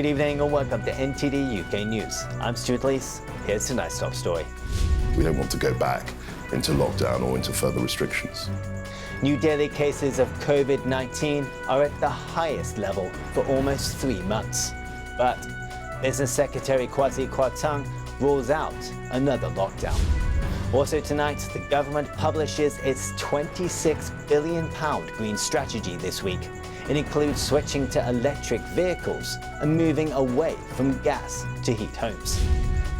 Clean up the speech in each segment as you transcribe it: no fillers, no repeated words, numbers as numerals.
Good evening and welcome to NTD UK News. I'm Stuart Lees. Here's tonight's top story. We don't want to go back into lockdown or into further restrictions. New daily cases of COVID-19 are at the highest level for almost 3 months. But Business Secretary Kwasi Kwarteng rules out another lockdown. Also tonight, the government publishes its £26 billion green strategy this week. It includes switching to electric vehicles and moving away from gas to heat homes.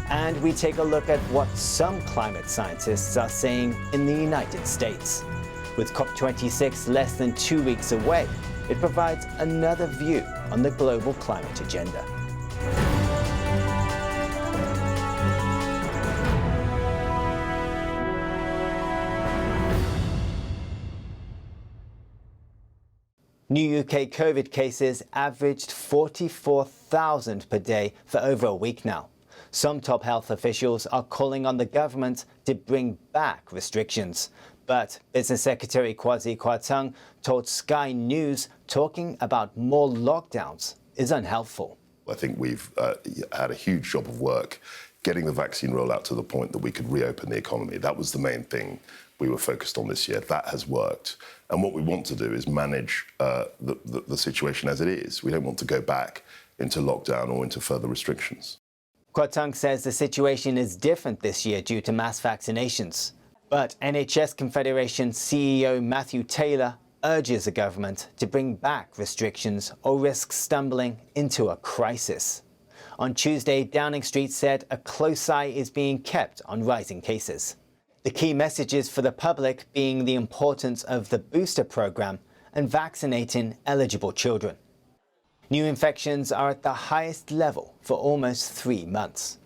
And we take a look at what some climate scientists are saying in the United States. With COP26 less than 2 weeks away, it provides another view on the global climate agenda. New UK COVID cases averaged 44,000 per day for over a week now. Some top health officials are calling on the government to bring back restrictions. But Business Secretary Kwasi Kwarteng told Sky News talking about more lockdowns is unhelpful. I think we've had a huge job of work getting the vaccine rollout to the point that we could reopen the economy. That was the main thing we were focused on this year. That has worked. And what we want to do is manage the situation as it is. We don't want to go back into lockdown or into further restrictions. Kwarteng says the situation is different this year due to mass vaccinations. But NHS Confederation CEO Matthew Taylor urges the government to bring back restrictions or risk stumbling into a crisis. On Tuesday, Downing Street said a close eye is being kept on rising cases. The key messages for the public being the importance of the booster program and vaccinating eligible children. New infections are at the highest level for almost 3 months.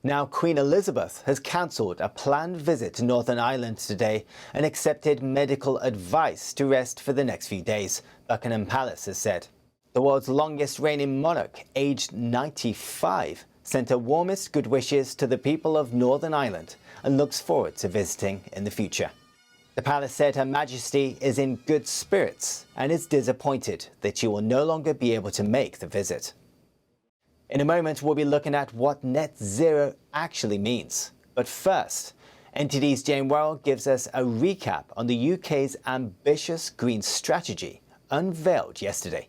Now, Queen Elizabeth has cancelled a planned visit to Northern Ireland today and accepted medical advice to rest for the next few days, Buckingham Palace has said. The world's longest reigning monarch, aged 95, sent her warmest good wishes to the people of Northern Ireland and looks forward to visiting in the future. The palace said Her Majesty is in good spirits and is disappointed that she will no longer be able to make the visit. In a moment, we'll be looking at what net zero actually means. But first, NTD's Jane Werrell gives us a recap on the UK's ambitious green strategy, unveiled yesterday.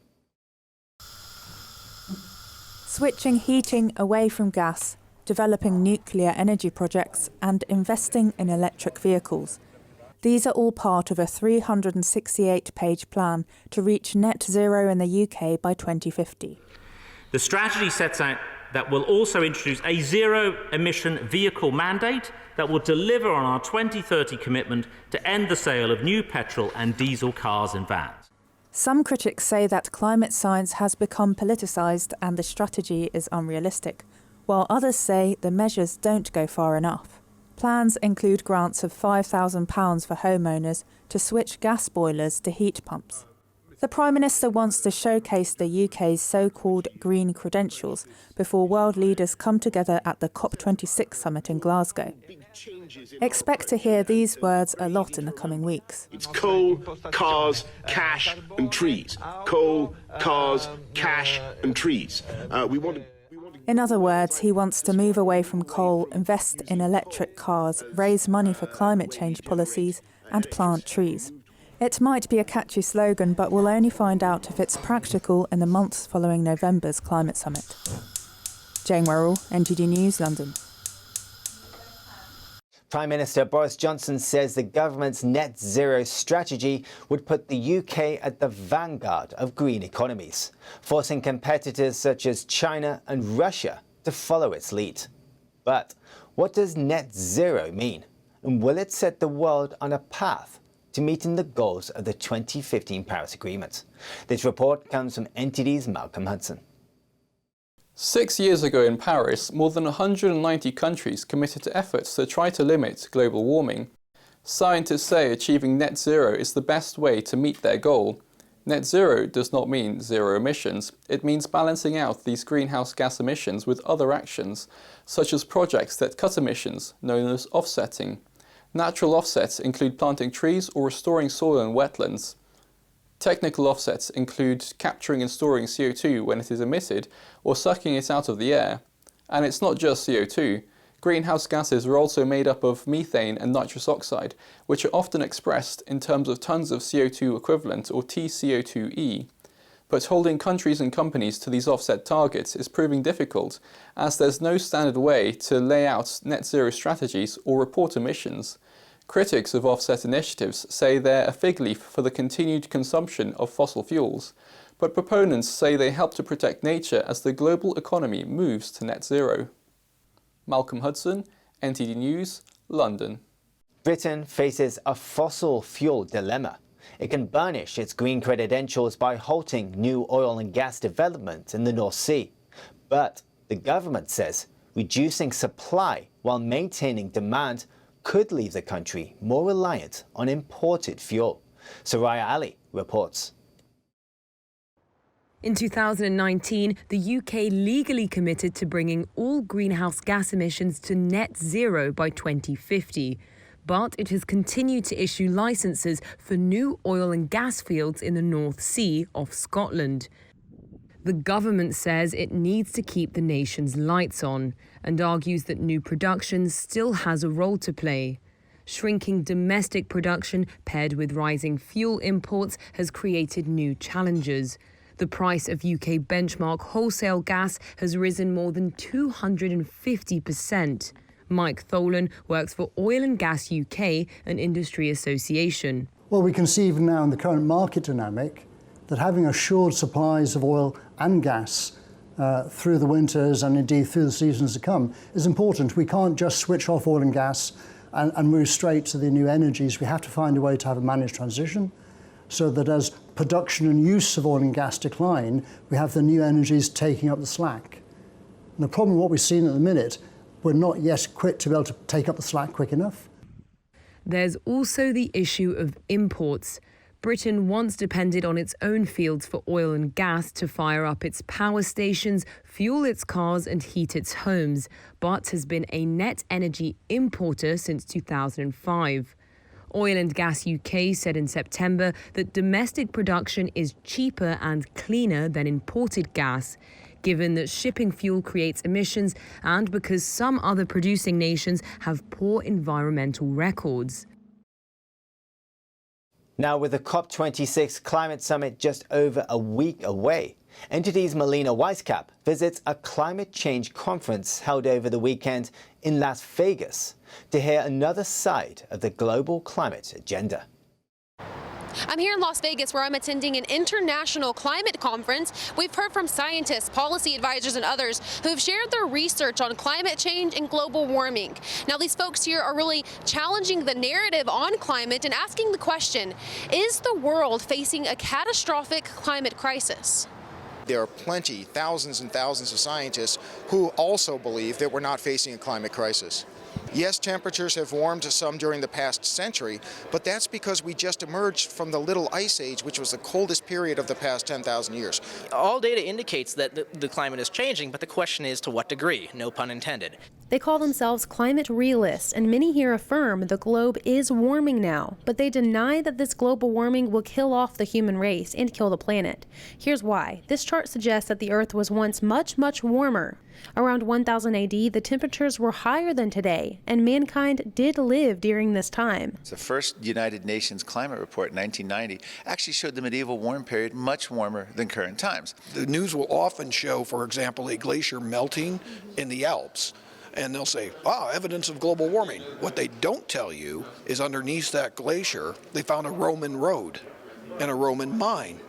Switching heating away from gas, developing nuclear energy projects and investing in electric vehicles. These are all part of a 368-page plan to reach net zero in the UK by 2050. The strategy sets out that we'll also introduce a zero-emission vehicle mandate that will deliver on our 2030 commitment to end the sale of new petrol and diesel cars and vans. Some critics say that climate science has become politicised and the strategy is unrealistic, while others say the measures don't go far enough. Plans include grants of £5,000 for homeowners to switch gas boilers to heat pumps. The Prime Minister wants to showcase the UK's so-called green credentials before world leaders come together at the COP26 summit in Glasgow. Expect to hear these words a lot in the coming weeks. It's coal, cars, cash and trees. Coal, cars, cash and trees. In other words, he wants to move away from coal, invest in electric cars, raise money for climate change policies and plant trees. It might be a catchy slogan, but we'll only find out if it's practical in the months following November's climate summit. Jane Werrell, NTD News, London. Prime Minister Boris Johnson says the government's net zero strategy would put the UK at the vanguard of green economies, forcing competitors such as China and Russia to follow its lead. But what does net zero mean? And will it set the world on a path to meeting the goals of the 2015 Paris Agreement? This report comes from NTD's Malcolm Hudson. 6 years ago in Paris, more than 190 countries committed to efforts to try to limit global warming. Scientists say achieving net zero is the best way to meet their goal. Net zero does not mean zero emissions. It means balancing out these greenhouse gas emissions with other actions, such as projects that cut emissions, known as offsetting. Natural offsets include planting trees or restoring soil and wetlands. Technical offsets include capturing and storing CO2 when it is emitted or sucking it out of the air. And it's not just CO2. Greenhouse gases are also made up of methane and nitrous oxide, which are often expressed in terms of tons of CO2 equivalent, or TCO2e. But holding countries and companies to these offset targets is proving difficult, as there's no standard way to lay out net zero strategies or report emissions. Critics of offset initiatives say they're a fig leaf for the continued consumption of fossil fuels, but proponents say they help to protect nature as the global economy moves to net zero. Malcolm Hudson, NTD News, London. Britain faces a fossil fuel dilemma. It can burnish its green credentials by halting new oil and gas development in the North Sea. But the government says reducing supply while maintaining demand could leave the country more reliant on imported fuel. Soraya Ali reports. In 2019, the UK legally committed to bringing all greenhouse gas emissions to net zero by 2050. But it has continued to issue licences for new oil and gas fields in the North Sea off Scotland. The government says it needs to keep the nation's lights on and argues that new production still has a role to play. Shrinking domestic production paired with rising fuel imports has created new challenges. The price of UK benchmark wholesale gas has risen more than 250%. Mike Tholen works for Oil and Gas UK, an industry association. Well, we can see even now in the current market dynamic that having assured supplies of oil and gas through the winters and indeed through the seasons to come is important. We can't just switch off oil and gas and move straight to the new energies. We have to find a way to have a managed transition so that as production and use of oil and gas decline, we have the new energies taking up the slack. And the problem with what we've seen at the minute, we're not yet equipped to be able to take up the slack quick enough. There's also the issue of imports. Britain once depended on its own fields for oil and gas to fire up its power stations, fuel its cars and heat its homes, but has been a net energy importer since 2005. Oil and Gas UK said in September that domestic production is cheaper and cleaner than imported gas, given that shipping fuel creates emissions and because some other producing nations have poor environmental records. Now, with the COP26 climate summit just over a week away, NTD's Melina Weisskap visits a climate change conference held over the weekend in Las Vegas to hear another side of the global climate agenda. I'm here in Las Vegas where I'm attending an international climate conference. We've heard from scientists, policy advisors and others who have shared their research on climate change and global warming. Now these folks here are really challenging the narrative on climate and asking the question, is the world facing a catastrophic climate crisis? There are plenty, thousands and thousands of scientists who also believe that we're not facing a climate crisis. Yes, temperatures have warmed some during the past century, but that's because we just emerged from the Little Ice Age, which was the coldest period of the past 10,000 years. All data indicates that the climate is changing, but the question is to what degree, no pun intended. They call themselves climate realists, and many here affirm the globe is warming now, but they deny that this global warming will kill off the human race and kill the planet. Here's why. This chart suggests that the Earth was once much, much warmer. Around 1000 AD, the temperatures were higher than today, and mankind did live during this time. The first United Nations climate report in 1990 actually showed the medieval warm period much warmer than current times. The news will often show, for example, a glacier melting in the Alps. And they'll say, evidence of global warming. What they don't tell you is underneath that glacier, they found a Roman road and a Roman mine.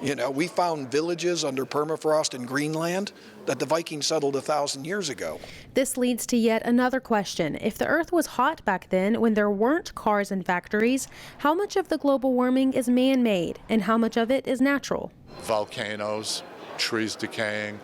You know, we found villages under permafrost in Greenland that the Vikings settled 1,000 years ago. This leads to yet another question. If the Earth was hot back then when there weren't cars and factories, how much of the global warming is man-made and how much of it is natural? Volcanoes, trees decaying,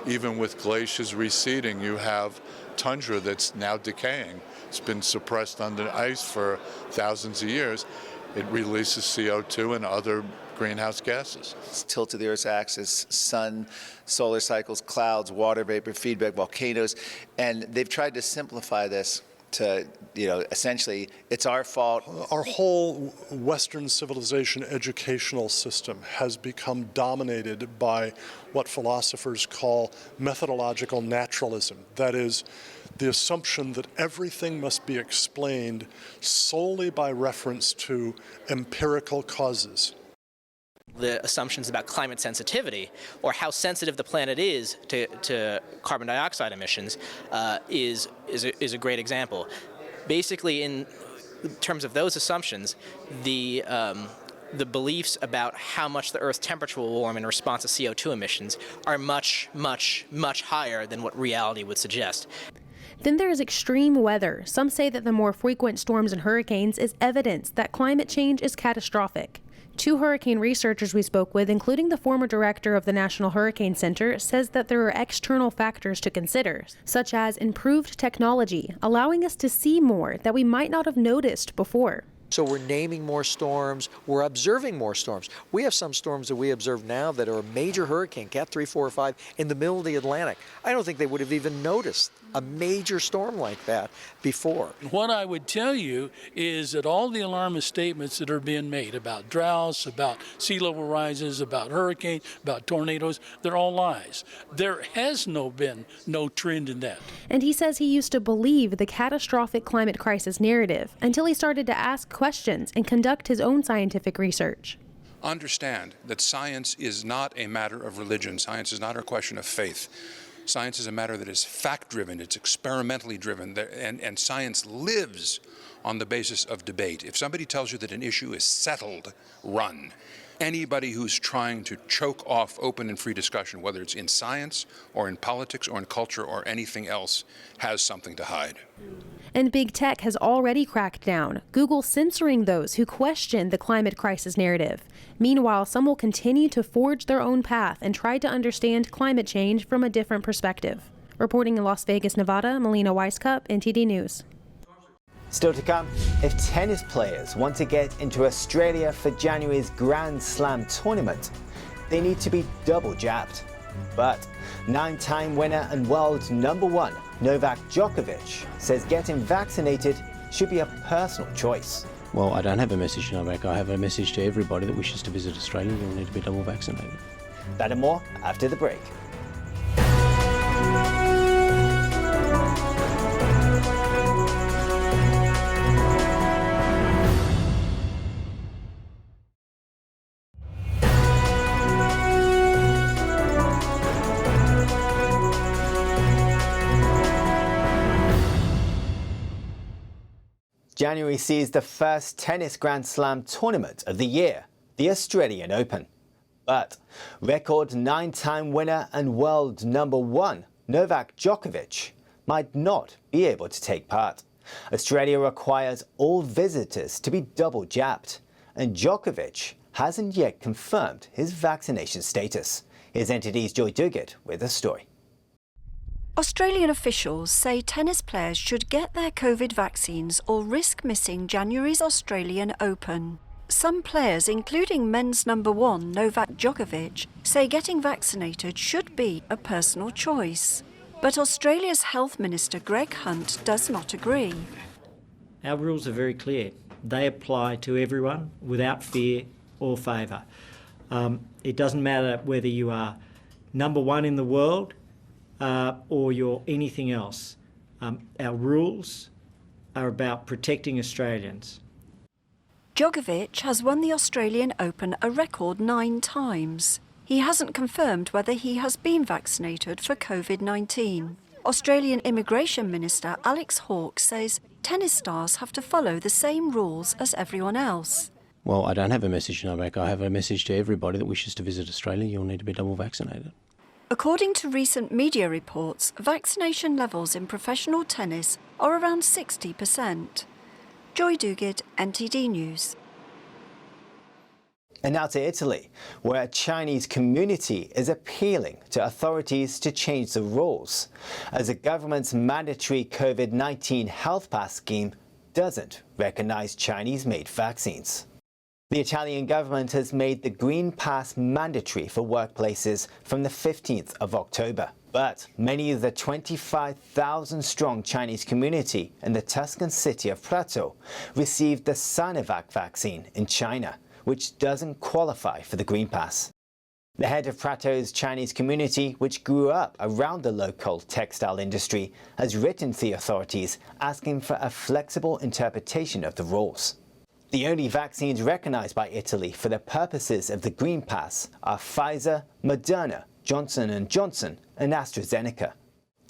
even with glaciers receding, you have tundra that's now decaying. It's been suppressed under ice for thousands of years. It releases CO2 and other greenhouse gases. It's tilt of the Earth's axis, sun, solar cycles, clouds, water vapor, feedback, volcanoes, and they've tried to simplify this to, essentially, it's our fault. Our whole Western civilization educational system has become dominated by what philosophers call methodological naturalism. That is, the assumption that everything must be explained solely by reference to empirical causes. The assumptions about climate sensitivity, or how sensitive the planet is to carbon dioxide emissions, is a great example. Basically, in terms of those assumptions, the beliefs about how much the Earth's temperature will warm in response to CO2 emissions are much, much, much higher than what reality would suggest. Then there is extreme weather. Some say that the more frequent storms and hurricanes is evidence that climate change is catastrophic. 2 hurricane researchers we spoke with, including the former director of the National Hurricane Center, says that there are external factors to consider, such as improved technology, allowing us to see more that we might not have noticed before. So we're naming more storms, we're observing more storms. We have some storms that we observe now that are a major hurricane, Cat 3, 4, or 5, in the middle of the Atlantic. I don't think they would have even noticed a major storm like that before. What I would tell you is that all the alarmist statements that are being made about droughts, about sea level rises, about hurricanes, about tornadoes, they're all lies. There has been no trend in that. And he says he used to believe the catastrophic climate crisis narrative until he started to ask questions and conduct his own scientific research. Understand that science is not a matter of religion. Science is not a question of faith. Science is a matter that is fact-driven, it's experimentally driven, and science lives on the basis of debate. If somebody tells you that an issue is settled, run. Anybody who's trying to choke off open and free discussion, whether it's in science or in politics or in culture or anything else, has something to hide. And big tech has already cracked down, Google censoring those who question the climate crisis narrative. Meanwhile, some will continue to forge their own path and try to understand climate change from a different perspective. Reporting in Las Vegas, Nevada, Melina Weiskup, NTD News. Still to come, if tennis players want to get into Australia for January's Grand Slam tournament, they need to be double jabbed. But 9-time winner and world #1 Novak Djokovic says getting vaccinated should be a personal choice. Well, I don't have a message to Novak. I have a message to everybody that wishes to visit Australia. You'll need to be double vaccinated. That and more after the break. January sees the first tennis Grand Slam tournament of the year, the Australian Open. But record 9-time winner and world #1 Novak Djokovic might not be able to take part. Australia requires all visitors to be double jabbed, and Djokovic hasn't yet confirmed his vaccination status. Here's NTD's Joy Duguid with the story. Australian officials say tennis players should get their COVID vaccines or risk missing January's Australian Open. Some players, including men's #1 Novak Djokovic, say getting vaccinated should be a personal choice. But Australia's Health Minister Greg Hunt does not agree. Our rules are very clear. They apply to everyone without fear or favour. It doesn't matter whether you are #1 in the world or you're anything else. Our rules are about protecting Australians. Djokovic has won the Australian Open a record 9 times. He hasn't confirmed whether he has been vaccinated for COVID-19. Australian Immigration Minister Alex Hawke says tennis stars have to follow the same rules as everyone else. Well, I don't have a message to Novak. I have a message to everybody that wishes to visit Australia. You'll need to be double vaccinated. According to recent media reports, vaccination levels in professional tennis are around 60%. Joy Duguid, NTD News. And now to Italy, where a Chinese community is appealing to authorities to change the rules, as the government's mandatory COVID-19 health pass scheme doesn't recognise Chinese-made vaccines. The Italian government has made the Green Pass mandatory for workplaces from the 15th of October. But many of the 25,000-strong Chinese community in the Tuscan city of Prato received the Sinovac vaccine in China, which doesn't qualify for the Green Pass. The head of Prato's Chinese community, which grew up around the local textile industry, has written to the authorities asking for a flexible interpretation of the rules. The only vaccines recognized by Italy for the purposes of the Green Pass are Pfizer, Moderna, Johnson & Johnson and AstraZeneca.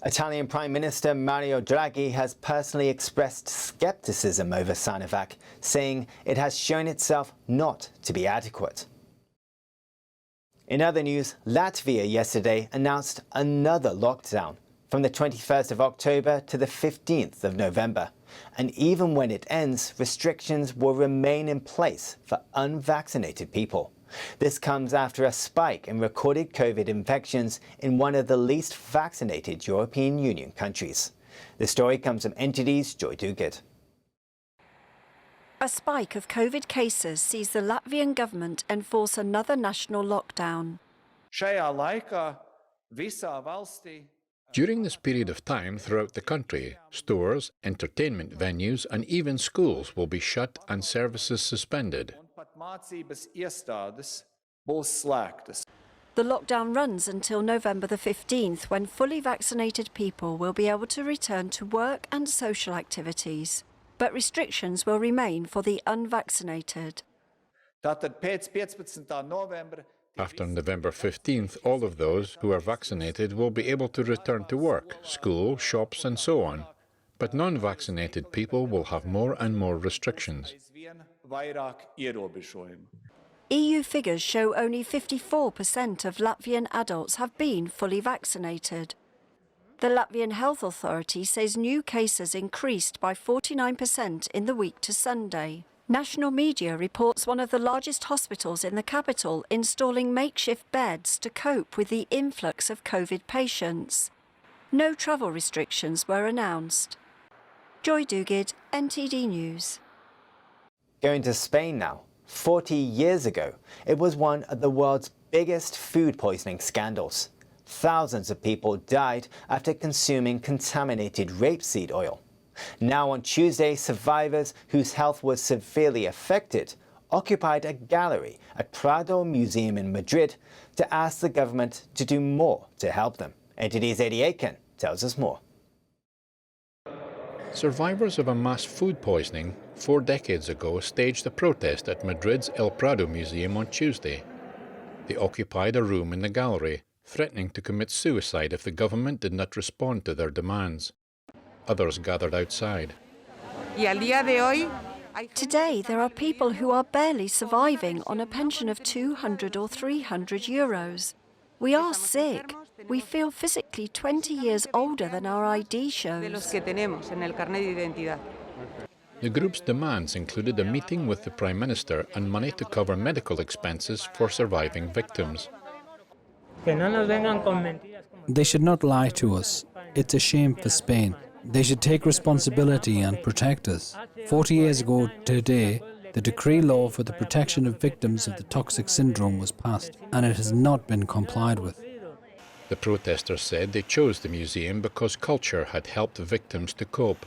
Italian Prime Minister Mario Draghi has personally expressed skepticism over Sinovac, saying it has shown itself not to be adequate. In other news, Latvia yesterday announced another lockdown from the 21st of October to the 15th of November. And even when it ends, restrictions will remain in place for unvaccinated people. This comes after a spike in recorded COVID infections in one of the least vaccinated European Union countries. The story comes from NTD's Joy Duguid. A spike of COVID cases sees the Latvian government enforce another national lockdown. During this period of time throughout the country, stores, entertainment venues and even schools will be shut and services suspended. The lockdown runs until November the 15th, when fully vaccinated people will be able to return to work and social activities. But restrictions will remain for the unvaccinated. After November 15th, all of those who are vaccinated will be able to return to work, school, shops and so on. But non-vaccinated people will have more and more restrictions. EU figures show only 54% of Latvian adults have been fully vaccinated. The Latvian Health Authority says new cases increased by 49% in the week to Sunday. National media reports one of the largest hospitals in the capital installing makeshift beds to cope with the influx of COVID patients. No travel restrictions were announced. Joy Duguid, NTD News. Going to Spain now. 40 years ago, it was one of the world's biggest food poisoning scandals. Thousands of people died after consuming contaminated rapeseed oil. Now on Tuesday, survivors whose health was severely affected occupied a gallery at Prado Museum in Madrid to ask the government to do more to help them. NTD's Eddie Aiken tells us more. Survivors of a mass food poisoning 4 decades ago staged a protest at Madrid's El Prado Museum on Tuesday. They occupied a room in the gallery, threatening to commit suicide if the government did not respond to their demands. Others gathered outside. Today, there are people who are barely surviving on a pension of 200 or 300 euros. We are sick. We feel physically 20 years older than our ID shows. The group's demands included a meeting with the Prime Minister and money to cover medical expenses for surviving victims. They should not lie to us. It's a shame for Spain. They should take responsibility and protect us. 40 years ago today, the decree law for the protection of victims of the toxic syndrome was passed, and it has not been complied with. The protesters said they chose the museum because culture had helped victims to cope.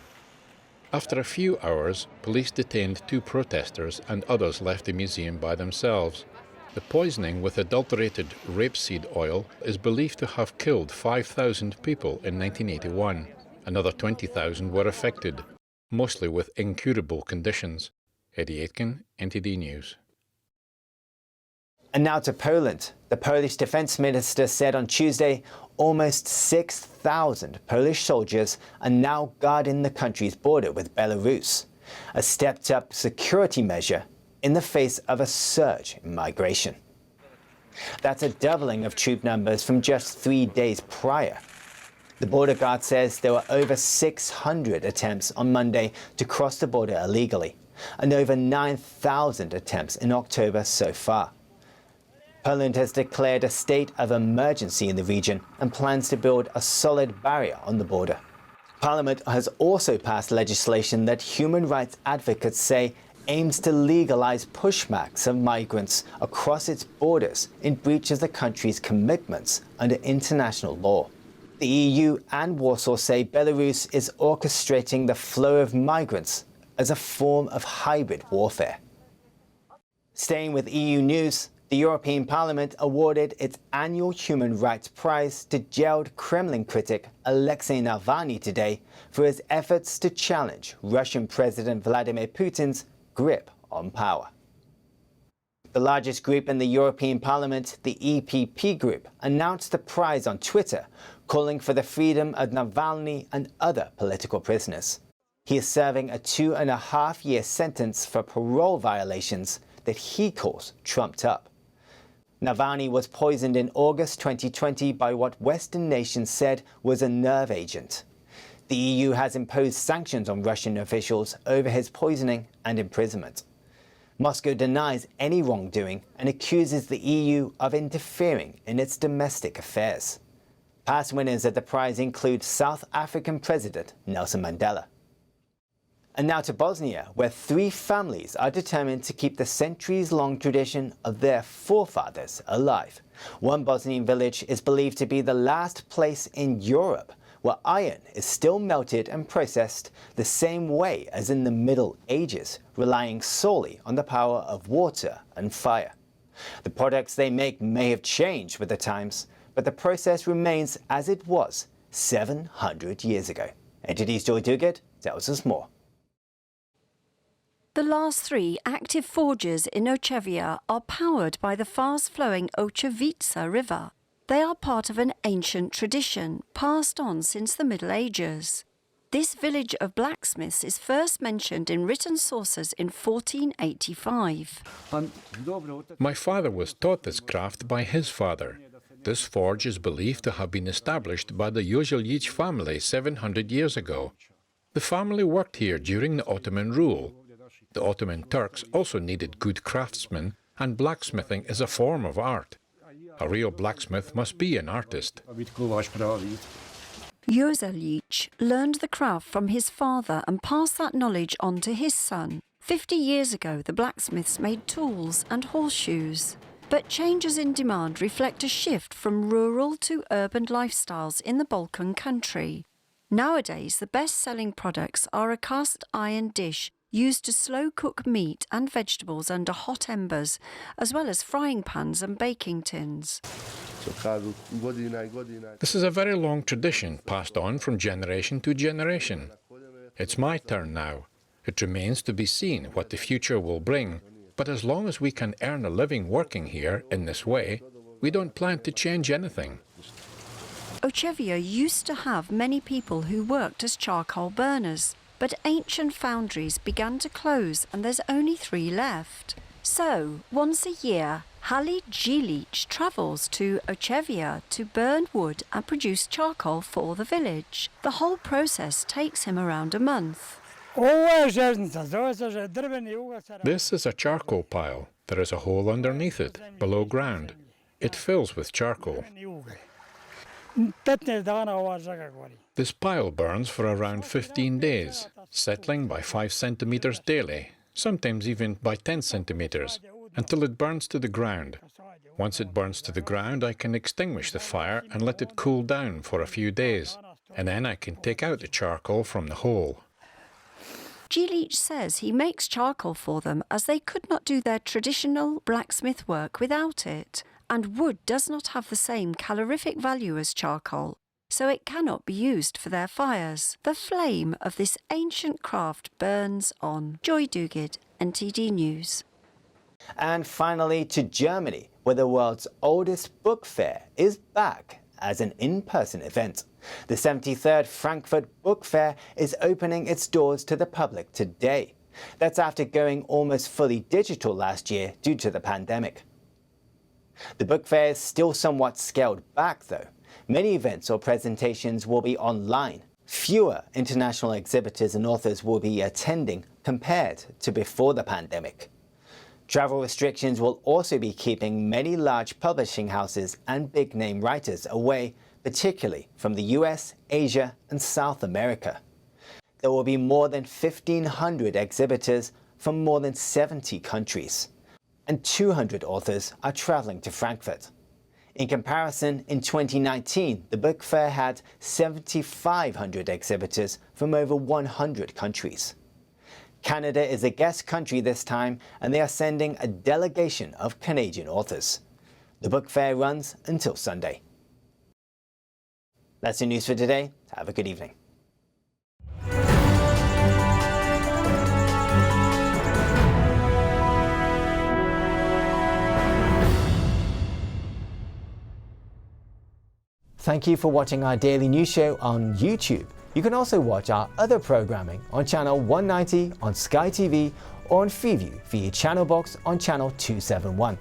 After a few hours, police detained 2 protesters and others left the museum by themselves. The poisoning with adulterated rapeseed oil is believed to have killed 5,000 people in 1981. Another 20,000 were affected, mostly with incurable conditions. Eddie Aitken, NTD News. And now to Poland. The Polish Defence Minister said on Tuesday almost 6,000 Polish soldiers are now guarding the country's border with Belarus, a stepped-up security measure in the face of a surge in migration. That's a doubling of troop numbers from just 3 days prior. The border guard says there were over 600 attempts on Monday to cross the border illegally, and over 9,000 attempts in October so far. Poland has declared a state of emergency in the region and plans to build a solid barrier on the border. Parliament has also passed legislation that human rights advocates say aims to legalize pushbacks of migrants across its borders in breach of the country's commitments under international law. The EU and Warsaw say Belarus is orchestrating the flow of migrants as a form of hybrid warfare. Staying with EU news, the European Parliament awarded its annual Human Rights Prize to jailed Kremlin critic Alexei Navalny today for his efforts to challenge Russian President Vladimir Putin's grip on power. The largest group in the European Parliament, the EPP Group, announced the prize on Twitter, calling for the freedom of Navalny and other political prisoners. He is serving a 2.5-year sentence for parole violations that he calls trumped up. Navalny was poisoned in August 2020 by what Western nations said was a nerve agent. The EU has imposed sanctions on Russian officials over his poisoning and imprisonment. Moscow denies any wrongdoing and accuses the EU of interfering in its domestic affairs. Past winners of the prize include South African President Nelson Mandela. And now to Bosnia, where 3 families are determined to keep the centuries-long tradition of their forefathers alive. One Bosnian village is believed to be the last place in Europe where iron is still melted and processed the same way as in the Middle Ages, relying solely on the power of water and fire. The products they make may have changed with the times, but the process remains as it was 700 years ago. NTD's Joy Duguid tells us more. The last 3 active forges in Ochevia are powered by the fast-flowing Ochevica River. They are part of an ancient tradition passed on since the Middle Ages. This village of blacksmiths is first mentioned in written sources in 1485. My father was taught this craft by his father. This forge is believed to have been established by the Jozelic family 700 years ago. The family worked here during the Ottoman rule. The Ottoman Turks also needed good craftsmen, and blacksmithing is a form of art. A real blacksmith must be an artist. Jozelic learned the craft from his father and passed that knowledge on to his son. 50 years ago, the blacksmiths made tools and horseshoes. But changes in demand reflect a shift from rural to urban lifestyles in the Balkan country. Nowadays, the best-selling products are a cast iron dish used to slow-cook meat and vegetables under hot embers, as well as frying pans and baking tins. This is a very long tradition passed on from generation to generation. It's my turn now. It remains to be seen what the future will bring, but as long as we can earn a living working here in this way, we don't plan to change anything. Ochevia used to have many people who worked as charcoal burners, but ancient foundries began to close and there's only 3 left. So, once a year, Hali Jilic travels to Ochevia to burn wood and produce charcoal for the village. The whole process takes him around a month. This is a charcoal pile. There is a hole underneath it, below ground. It fills with charcoal. This pile burns for around 15 days, settling by 5 centimeters daily, sometimes even by 10 centimeters, until it burns to the ground. Once it burns to the ground, I can extinguish the fire and let it cool down for a few days, and then I can take out the charcoal from the hole. Jilic says he makes charcoal for them as they could not do their traditional blacksmith work without it. And wood does not have the same calorific value as charcoal, so it cannot be used for their fires. The flame of this ancient craft burns on. Joy Duguid, NTD News. And finally to Germany, where the world's oldest book fair is back as an in-person event. The 73rd Frankfurt Book Fair is opening its doors to the public today. That's after going almost fully digital last year due to the pandemic. The book fair is still somewhat scaled back though. Many events or presentations will be online. Fewer international exhibitors and authors will be attending compared to before the pandemic. Travel restrictions will also be keeping many large publishing houses and big-name writers away, particularly from the US, Asia and South America. There will be more than 1,500 exhibitors from more than 70 countries. And 200 authors are traveling to Frankfurt. In comparison, in 2019, the book fair had 7,500 exhibitors from over 100 countries. Canada is a guest country this time, and they are sending a delegation of Canadian authors. The book fair runs until Sunday. That's the news for today. Have a good evening. Thank you for watching our daily news show on YouTube. You can also watch our other programming on channel 190 on Sky TV or on Freeview via channel box on channel 271.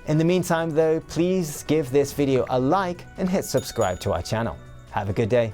In the meantime though, please give this video a like and hit subscribe to our channel. Have a good day.